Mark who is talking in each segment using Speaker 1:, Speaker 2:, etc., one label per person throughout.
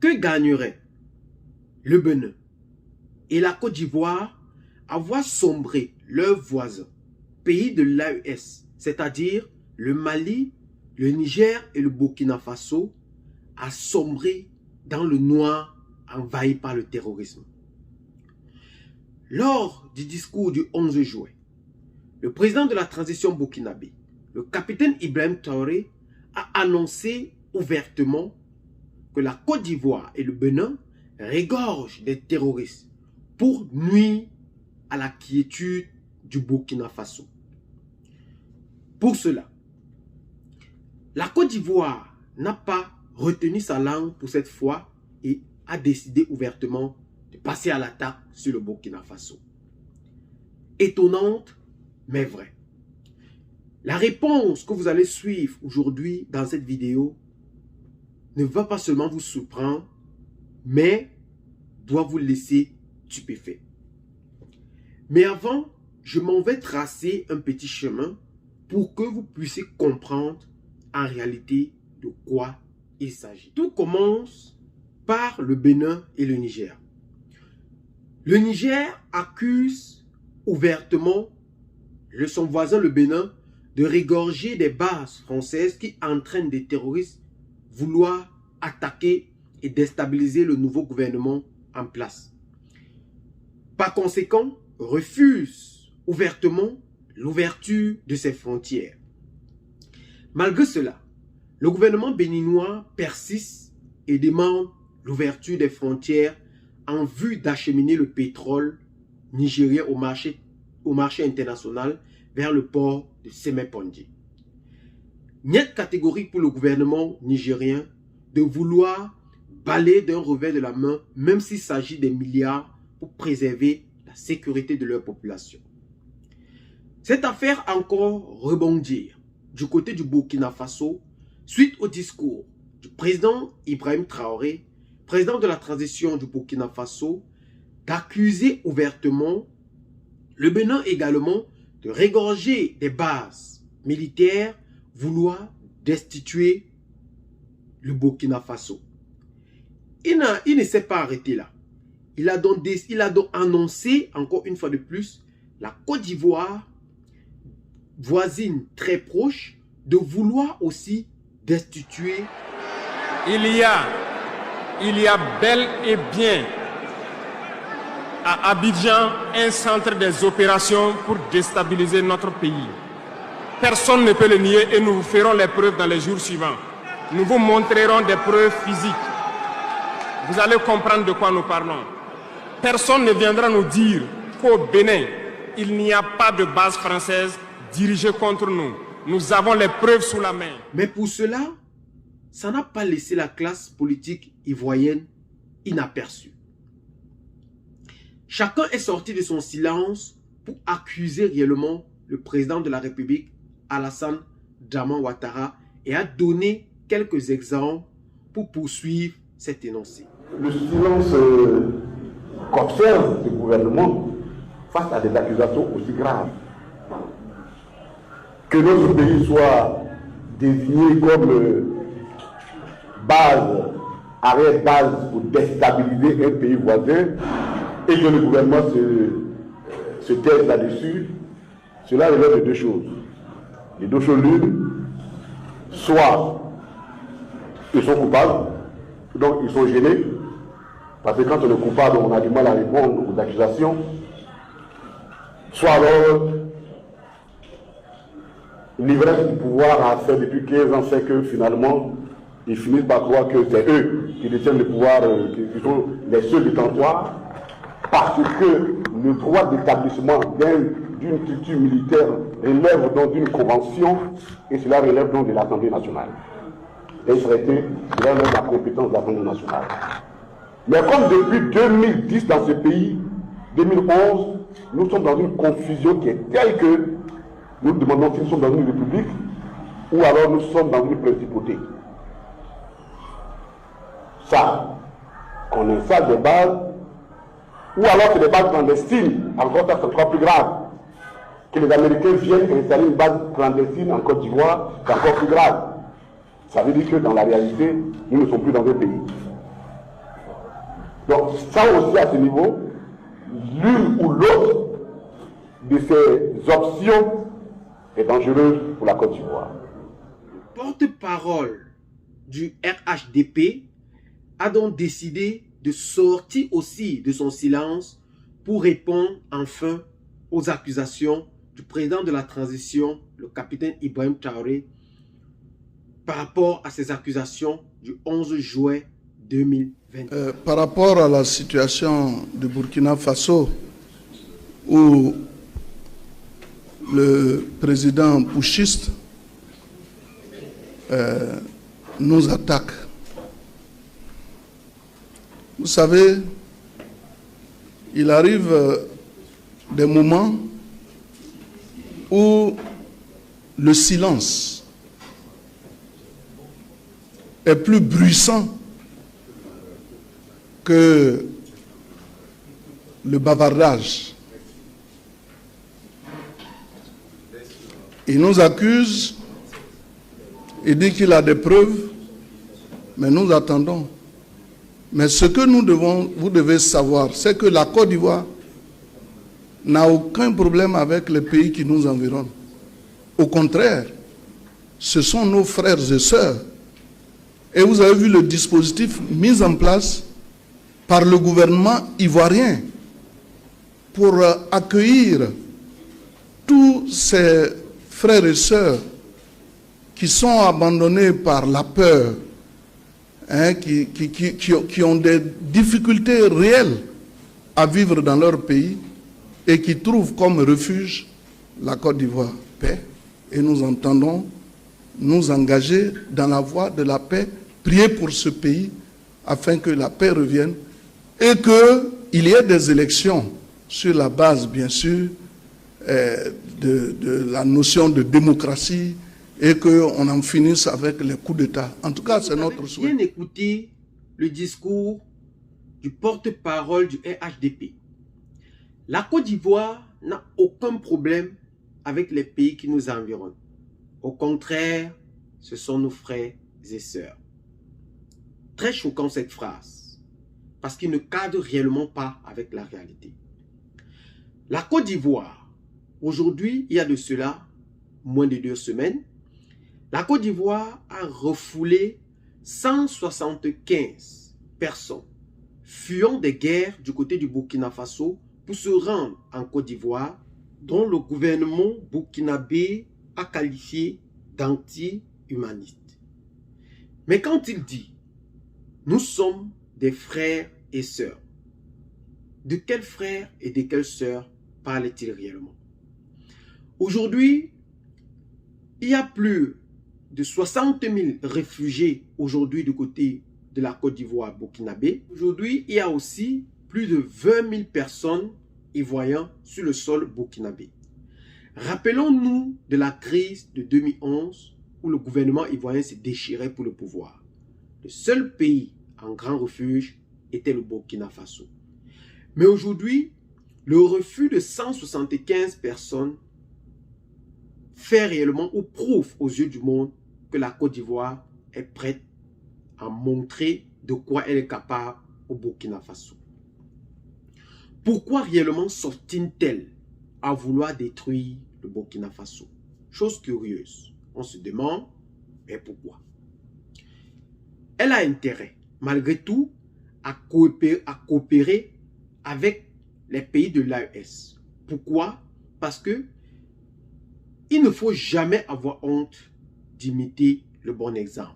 Speaker 1: Que gagnerait le Bénin et la Côte d'Ivoire à voir sombrer leurs voisins, pays de l'AES, c'est-à-dire le Mali, le Niger et le Burkina Faso, à sombrer dans le noir envahi par le terrorisme? Lors du discours du 11 juin, le président de la transition burkinabé, le capitaine Ibrahim Traoré, a annoncé ouvertement que la Côte d'Ivoire et le Bénin régorgent des terroristes pour nuire à la quiétude du Burkina Faso. Pour cela, la Côte d'Ivoire n'a pas retenu sa langue pour cette fois et a décidé ouvertement de passer à l'attaque sur le Burkina Faso. Étonnante, mais vraie. La réponse que vous allez suivre aujourd'hui dans cette vidéo ne va pas seulement vous surprendre, mais doit vous laisser stupéfait. Mais avant, je m'en vais tracer un petit chemin pour que vous puissiez comprendre en réalité de quoi il s'agit. Tout commence par le Bénin et le Niger. Le Niger accuse ouvertement son voisin le Bénin de régorger des bases françaises qui entraînent des terroristes vouloir attaquer et déstabiliser le nouveau gouvernement en place. Par conséquent, refuse ouvertement l'ouverture de ses frontières. Malgré cela, le gouvernement béninois persiste et demande l'ouverture des frontières en vue d'acheminer le pétrole nigérien au marché international vers le port de Semeponji. Nette catégorie pour le gouvernement nigérien de vouloir balayer d'un revers de la main, même s'il s'agit des milliards pour préserver la sécurité de leur population. Cette affaire a encore rebondi du côté du Burkina Faso suite au discours du président Ibrahim Traoré, président de la transition du Burkina Faso, d'accuser ouvertement le Bénin également de régorger des bases militaires vouloir destituer le Burkina Faso. Il ne s'est pas arrêté là. Il a donc annoncé, encore une fois de plus, la Côte d'Ivoire, voisine très proche, de vouloir aussi destituer.
Speaker 2: Il y a bel et bien à Abidjan un centre des opérations pour déstabiliser notre pays. Personne ne peut le nier et nous vous ferons les preuves dans les jours suivants. Nous vous montrerons des preuves physiques. Vous allez comprendre de quoi nous parlons. Personne ne viendra nous dire qu'au Bénin, il n'y a pas de base française dirigée contre nous. Nous avons les preuves sous la main.
Speaker 1: Mais pour cela, ça n'a pas laissé la classe politique ivoirienne inaperçue. Chacun est sorti de son silence pour accuser réellement le président de la République, Alassane Dramane Ouattara, et a donné quelques exemples pour poursuivre cet énoncé.
Speaker 3: Le silence qu'observe ce gouvernement face à des accusations aussi graves. Que notre pays soit désigné comme base, arrière-base pour déstabiliser un pays voisin et que le gouvernement se taise là-dessus, cela relève de deux choses. Les deux choses l'une, soit ils sont coupables, donc ils sont gênés, parce que quand on est coupable, on a du mal à répondre aux accusations, soit alors l'ivresse du pouvoir a fait depuis 15 ans fait que finalement, ils finissent par croire que c'est eux qui détiennent le pouvoir, qui sont les seuls détenteurs, parce que le droit d'établissement d'une structure militaire relève donc d'une convention et cela relève donc de l'Assemblée nationale. Les traités relèvent de la compétence de l'Assemblée nationale. Mais comme depuis 2010 dans ce pays, 2011, nous sommes dans une confusion qui est telle que nous demandons si nous sommes dans une république ou alors nous sommes dans une principauté. Ça, qu'on installe des bases, ou alors c'est des bases clandestines, encore ça c'est encore plus grave. Que les Américains viennent installer une base clandestine en Côte d'Ivoire, c'est encore plus grave. Ça veut dire que dans la réalité, nous ne sommes plus dans un pays. Donc ça aussi à ce niveau, l'une ou l'autre de ces options est dangereuse pour la Côte d'Ivoire.
Speaker 1: Le porte-parole du RHDP a donc décidé de sortir aussi de son silence pour répondre enfin aux accusations du président de la transition, le capitaine Ibrahim Traoré, par rapport à ces accusations du 11 juin 2020.
Speaker 4: Par rapport à la situation de Burkina Faso, où le président putschiste nous attaque. Vous savez, il arrive des moments où le silence est plus bruissant que le bavardage. Il nous accuse, il dit qu'il a des preuves, mais nous attendons. Mais ce que vous devez savoir, c'est que la Côte d'Ivoire n'a aucun problème avec les pays qui nous environnent. Au contraire, ce sont nos frères et sœurs. Et vous avez vu le dispositif mis en place par le gouvernement ivoirien pour accueillir tous ces frères et sœurs qui sont abandonnés par la peur, hein, qui ont des difficultés réelles à vivre dans leur pays et qui trouvent comme refuge la Côte d'Ivoire. Paix. Et nous entendons nous engager dans la voie de la paix, prier pour ce pays afin que la paix revienne et qu'il y ait des élections sur la base, bien sûr, de la notion de démocratie et qu'on en finisse avec les coups d'État. En tout cas, c'est notre souhait.
Speaker 1: Bien écouter le discours du porte-parole du RHDP. La Côte d'Ivoire n'a aucun problème avec les pays qui nous environnent. Au contraire, ce sont nos frères et sœurs. Très choquant cette phrase, parce qu'il ne cadre réellement pas avec la réalité. La Côte d'Ivoire, aujourd'hui, il y a de cela moins de 2 semaines, la Côte d'Ivoire a refoulé 175 personnes fuyant des guerres du côté du Burkina Faso pour se rendre en Côte d'Ivoire, dont le gouvernement burkinabé a qualifié d'anti-humaniste. Mais quand il dit « Nous sommes des frères et sœurs », de quels frères et de quelles sœurs parle-t-il réellement? Aujourd'hui, il y a plus de 60 000 réfugiés aujourd'hui du côté de la Côte d'Ivoire burkinabé. Aujourd'hui, il y a aussi plus de 20 000 personnes ivoiriennes sur le sol burkinabé. Rappelons-nous de la crise de 2011 où le gouvernement ivoirien s'est déchiré pour le pouvoir. Le seul pays en grand refuge était le Burkina Faso. Mais aujourd'hui, le refus de 175 personnes fait réellement ou prouve aux yeux du monde que la Côte d'Ivoire est prête à montrer de quoi elle est capable au Burkina Faso. Pourquoi réellement s'obstine-t-elle à vouloir détruire le Burkina Faso? Chose curieuse. On se demande, mais pourquoi? Elle a intérêt, malgré tout, à coopérer avec les pays de l'AES. Pourquoi? Parce que il ne faut jamais avoir honte d'imiter le bon exemple.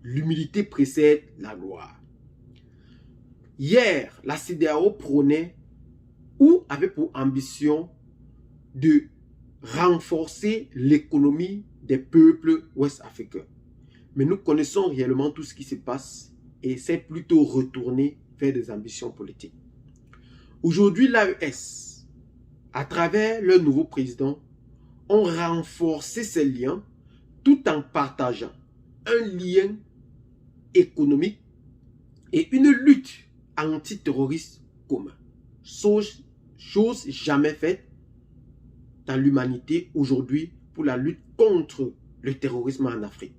Speaker 1: L'humilité précède la gloire. Hier, la CEDEAO prônait ou avait pour ambition de renforcer l'économie des peuples ouest-africains. Mais nous connaissons réellement tout ce qui se passe et c'est plutôt retourné vers des ambitions politiques. Aujourd'hui, l'AES, à travers leur nouveau président, ont renforcé ces liens tout en partageant un lien économique et une lutte antiterroriste commun. Chose jamais faite dans l'humanité aujourd'hui pour la lutte contre le terrorisme en Afrique.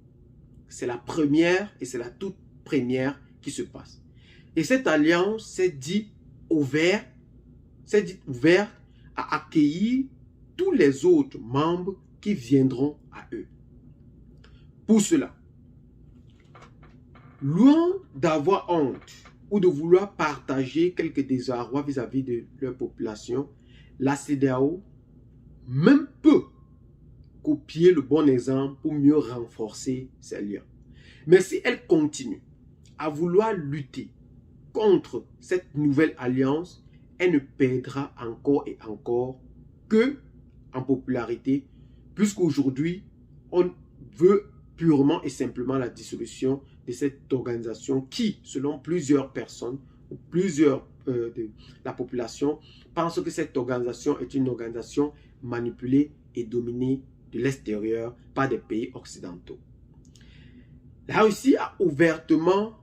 Speaker 1: C'est la première et c'est la toute première qui se passe. Et cette alliance s'est dit ouverte à accueillir tous les autres membres qui viendront à eux. Pour cela, loin d'avoir honte ou de vouloir partager quelques désarrois vis-à-vis de leur population, la CEDEAO même peut copier le bon exemple pour mieux renforcer ses liens. Mais si elle continue à vouloir lutter contre cette nouvelle alliance, elle ne perdra encore et encore que en popularité, puisqu'aujourd'hui, on veut purement et simplement la dissolution de cette organisation qui, selon plusieurs personnes ou plusieurs de la population, pense que cette organisation est une organisation manipulée et dominée de l'extérieur par des pays occidentaux. La Russie a ouvertement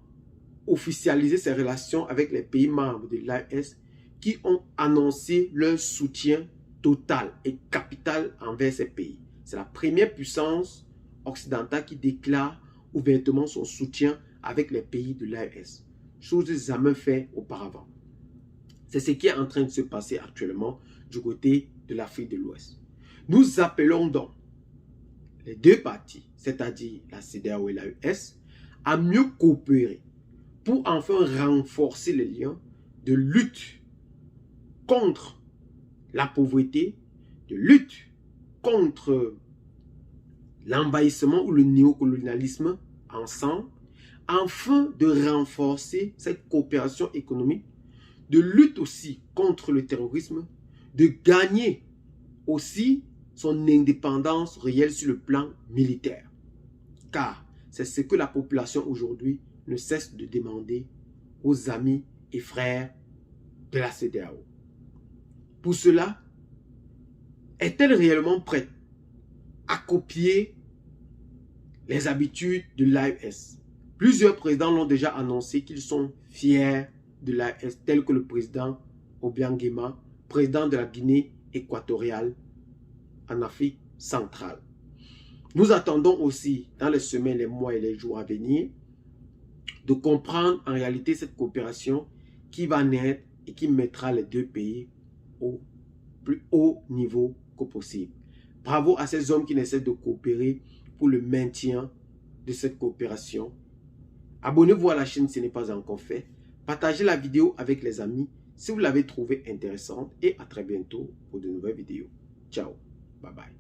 Speaker 1: officialisé ses relations avec les pays membres de l'AES qui ont annoncé leur soutien total et capital envers ces pays. C'est la première puissance occidentale qui déclare ouvertement son soutien avec les pays de l'AES, chose jamais faite auparavant. C'est ce qui est en train de se passer actuellement du côté de l'Afrique de l'Ouest. Nous appelons donc les deux parties, c'est-à-dire la CEDEAO et l'AES, à mieux coopérer pour enfin renforcer les liens de lutte contre la pauvreté, de lutte contre l'envahissement ou le néocolonialisme ensemble, afin de renforcer cette coopération économique, de lutte aussi contre le terrorisme, de gagner aussi son indépendance réelle sur le plan militaire. Car c'est ce que la population aujourd'hui ne cesse de demander aux amis et frères de la CEDEAO. Pour cela, est-elle réellement prête à copier les habitudes de l'AES? Plusieurs présidents l'ont déjà annoncé qu'ils sont fiers de l'AES, tels que le président Obiang Nguema, président de la Guinée équatoriale en Afrique centrale. Nous attendons aussi, dans les semaines, les mois et les jours à venir, de comprendre en réalité cette coopération qui va naître et qui mettra les deux pays au plus haut niveau que possible. Bravo à ces hommes qui essaient de coopérer pour le maintien de cette coopération. Abonnez-vous à la chaîne si ce n'est pas encore fait. Partagez la vidéo avec les amis si vous l'avez trouvée intéressante et à très bientôt pour de nouvelles vidéos. Ciao, bye bye.